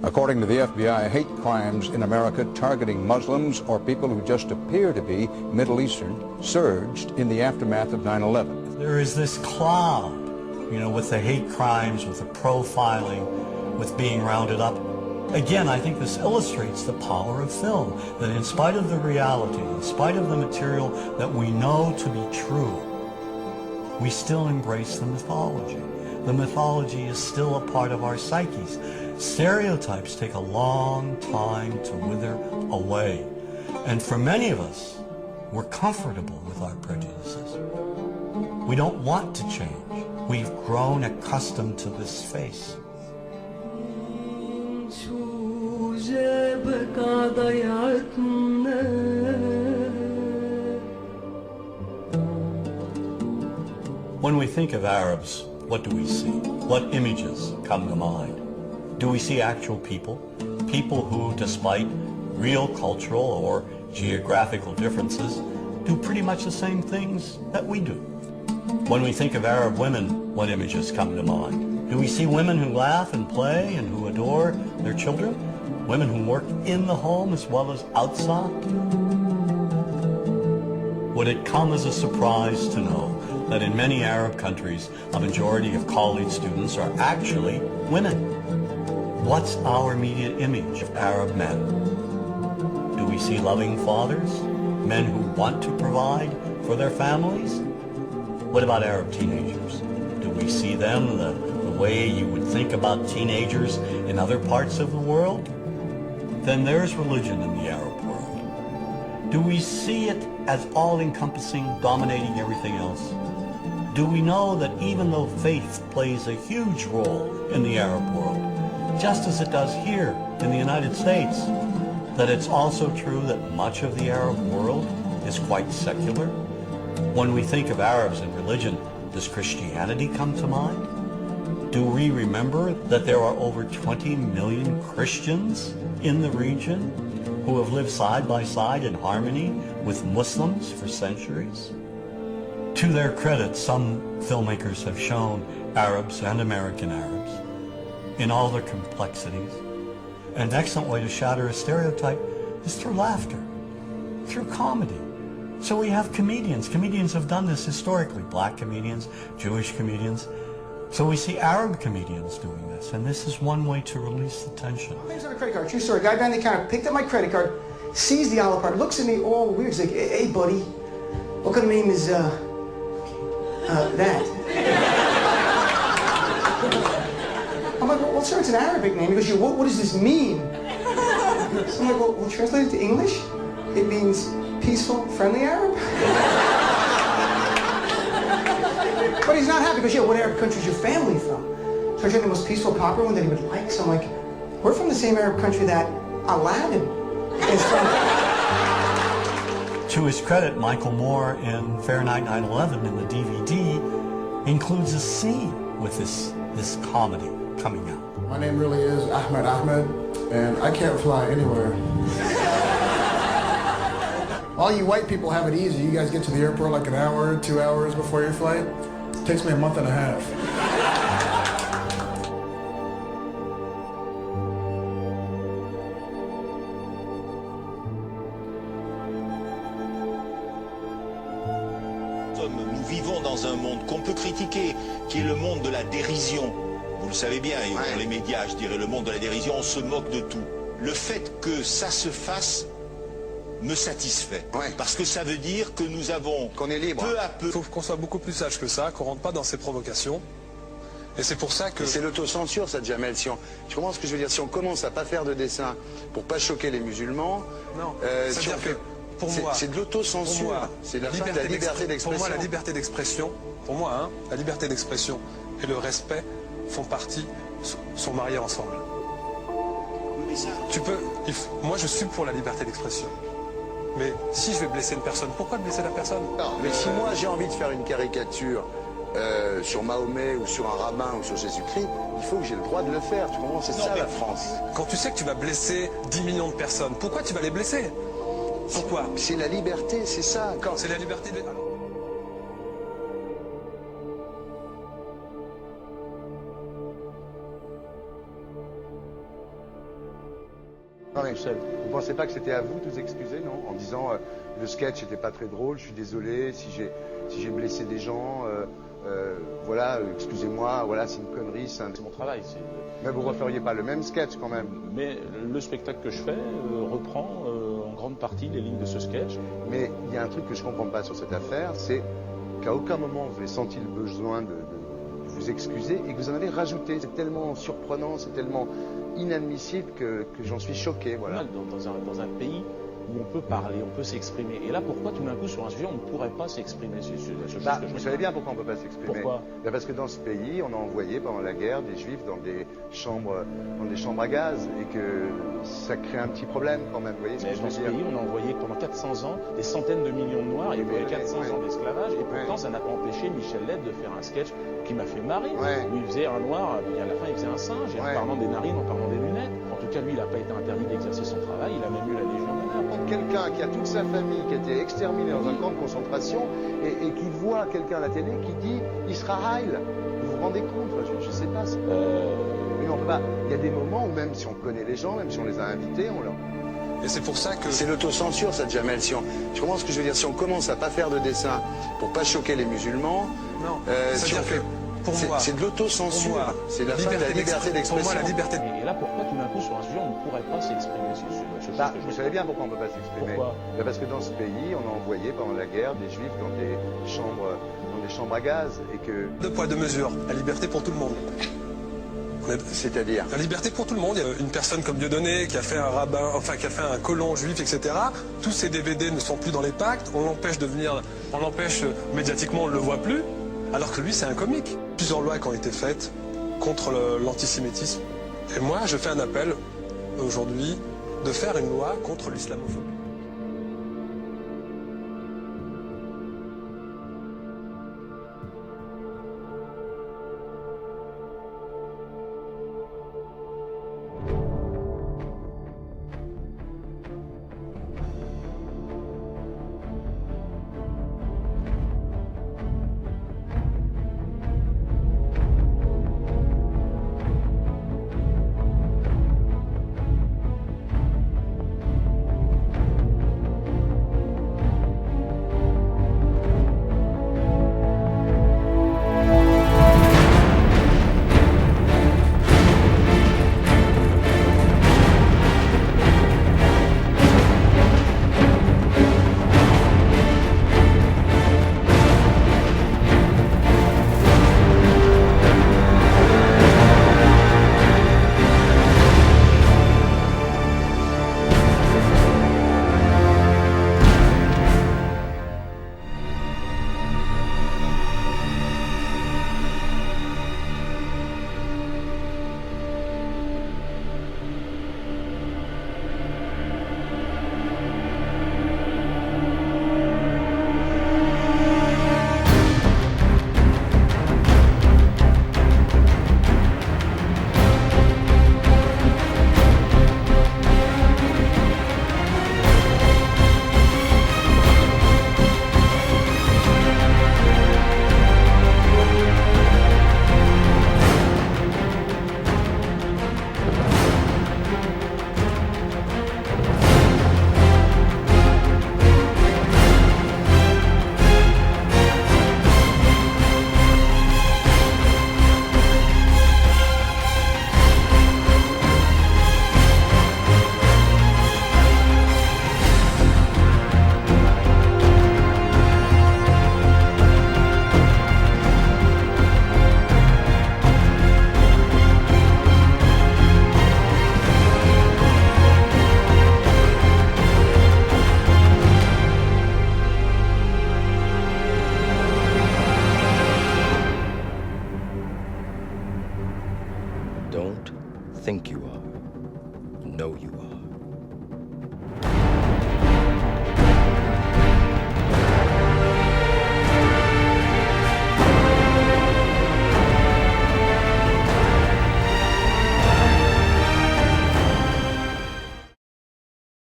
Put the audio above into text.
According to the FBI, hate crimes in America targeting Muslims or people who just appear to be Middle Eastern surged in the aftermath of 9/11. There is this cloud, with the hate crimes, with the profiling, with being rounded up. Again, I think this illustrates the power of film, that in spite of the reality, in spite of the material that we know to be true, we still embrace the mythology. The mythology is still a part of our psyches. Stereotypes take a long time to wither away. And for many of us, we're comfortable with our prejudices. We don't want to change. We've grown accustomed to this face. When we think of Arabs, what do we see? What images come to mind? Do we see actual people? People who, despite real cultural or geographical differences, do pretty much the same things that we do. When we think of Arab women, what images come to mind? Do we see women who laugh and play and who adore their children? Women who work in the home as well as outside? Would it come as a surprise to know that in many Arab countries, a majority of college students are actually women? What's our immediate image of Arab men? Do we see loving fathers? Men who want to provide for their families? What about Arab teenagers? Do we see them the way you would think about teenagers in other parts of the world? Then there's religion in the Arab world. Do we see it as all-encompassing, dominating everything else? Do we know that even though faith plays a huge role in the Arab world, just as it does here in the United States, that it's also true that much of the Arab world is quite secular? When we think of Arabs and religion, does Christianity come to mind? Do we remember that there are over 20 million Christians in the region who have lived side by side in harmony with Muslims for centuries? To their credit, some filmmakers have shown Arabs and American Arabs in all their complexities. An excellent way to shatter a stereotype is through laughter, through comedy. So we have comedians. Comedians have done this historically, black comedians, Jewish comedians. So we see Arab comedians doing this, and this is one way to release the tension. My name's on a credit card, true story. Guy behind the counter picked up my credit card, sees the Olive Part, looks at me all weird. He's like, hey buddy, what kind of name is, that? I'm like, well sir, it's an Arabic name. He goes, what does this mean? So I'm like, well, translate it to English? It means peaceful, friendly Arab? But he's not happy because, what Arab country is your family from? So I tried the most peaceful, proper one that he would like. So I'm like, we're from the same Arab country that Aladdin is from. To his credit, Michael Moore in Fahrenheit 9/11 in the DVD includes a scene with this comedy coming out. My name really is Ahmed, and I can't fly anywhere. All you white people have it easy. You guys get to the airport like an hour, 2 hours before your flight. It takes me a month and a half. Nous vivons dans un monde qu'on peut critiquer, qui est le monde de la dérision. Vous le savez bien, et dans les médias, je dirais, le monde de la dérision, on se moque de tout. Le fait que ça se fasse me satisfait. Parce que ça veut dire que nous avons, qu'on est libre. Peu à peu... Il faut qu'on soit beaucoup plus sage que ça, qu'on ne rentre pas dans ces provocations. Et c'est pour ça que... C'est l'autocensure, ça, Jamel. Tu comprends ce que je veux dire? Si on commence à pas faire de dessin pour pas choquer les musulmans... Non, si on fait... Pour moi, c'est de l'autocensure. C'est la fin de la liberté d'expression. Pour moi, la liberté d'expression, la liberté d'expression et le respect font partie, sont mariés ensemble. Moi, je suis pour la liberté d'expression. Mais si je vais blesser une personne, pourquoi blesser la personne? Non, mais si moi j'ai envie de faire une caricature sur Mahomet ou sur un rabbin ou sur Jésus-Christ, il faut que j'ai le droit de le faire. Tu comprends? C'est ça la France. Quand tu sais que tu vas blesser 10 millions de personnes, pourquoi tu vas les blesser? Pourquoi? C'est la liberté, c'est ça. C'est la liberté de... Ouais. tout seul. Vous pensez pas que c'était à vous de vous excuser, non? En disant le sketch n'était pas très drôle, je suis désolé si j'ai blessé des gens, voilà, excusez-moi, voilà, c'est une connerie. C'est mon travail. Mais vous referiez pas le même sketch quand même? Mais le spectacle que je fais reprend en grande partie les lignes de ce sketch. Mais il y a un truc que je comprends pas sur cette affaire, c'est qu'à aucun moment vous avez senti le besoin de vous excuser et que vous en avez rajouté. C'est tellement surprenant, c'est tellement inadmissible que j'en suis choqué. Voilà. Dans un pays où on peut parler, on peut s'exprimer. Et là, pourquoi tout d'un coup, sur un sujet, on ne pourrait pas s'exprimer sur ce sujet? Vous savez bien pourquoi on ne peut pas s'exprimer. Pourquoi? Parce que dans ce pays, on a envoyé pendant la guerre des juifs dans des chambres à gaz et que ça crée un petit problème quand même. Vous voyez ce que je veux dire? Dans ce pays, on a envoyé pendant 400 ans des centaines de millions de Noirs. Il y a eu 400 ans d'esclavage. Et pourtant, ça n'a pas empêché Michel Leb de faire un sketch qui m'a fait marrer. Où il faisait un Noir, et à la fin, il faisait un singe. Et en parlant des narines, en parlant des lunettes. En tout cas, lui, il n'a pas été interdit d'exercer son travail. Il a même eu la Légion d'honneur. Quelqu'un qui a toute sa famille qui a été exterminée dans un camp de concentration et qui voit quelqu'un à la télé qui dit Israël. Vous vous rendez compte? Je ne sais pas. Mais on peut pas. Il y a des moments où même si on connaît les gens, même si on les a invités, on leur... Et c'est pour ça que... C'est l'autocensure, ça, Jamel. Tu comprends ce que je veux dire? Si on commence à pas faire de dessin pour pas choquer les musulmans... Non, si on fait... Pour moi, c'est de l'autocensure. C'est la fin de la liberté d'expression. Pour moi, la liberté... Et là, pourquoi tout d'un coup, sur un sujet, on ne pourrait pas s'exprimer sur ce sujet? Vous savez bien pourquoi on ne peut pas s'exprimer. Pourquoi? Parce que dans ce pays, on a envoyé pendant la guerre des juifs dans des chambres à gaz et que... Deux poids, deux mesures. La liberté pour tout le monde. C'est-à-dire? La liberté pour tout le monde. Il y a une personne comme Dieudonné qui a fait un rabbin, enfin qui a fait un colon juif, etc. Tous ces DVD ne sont plus dans les pactes. On l'empêche de venir, on l'empêche médiatiquement, on ne le voit plus. Alors que lui, c'est un comique. Plusieurs lois qui ont été faites contre l'antisémitisme. Et moi, je fais un appel aujourd'hui de faire une loi contre l'islamophobie.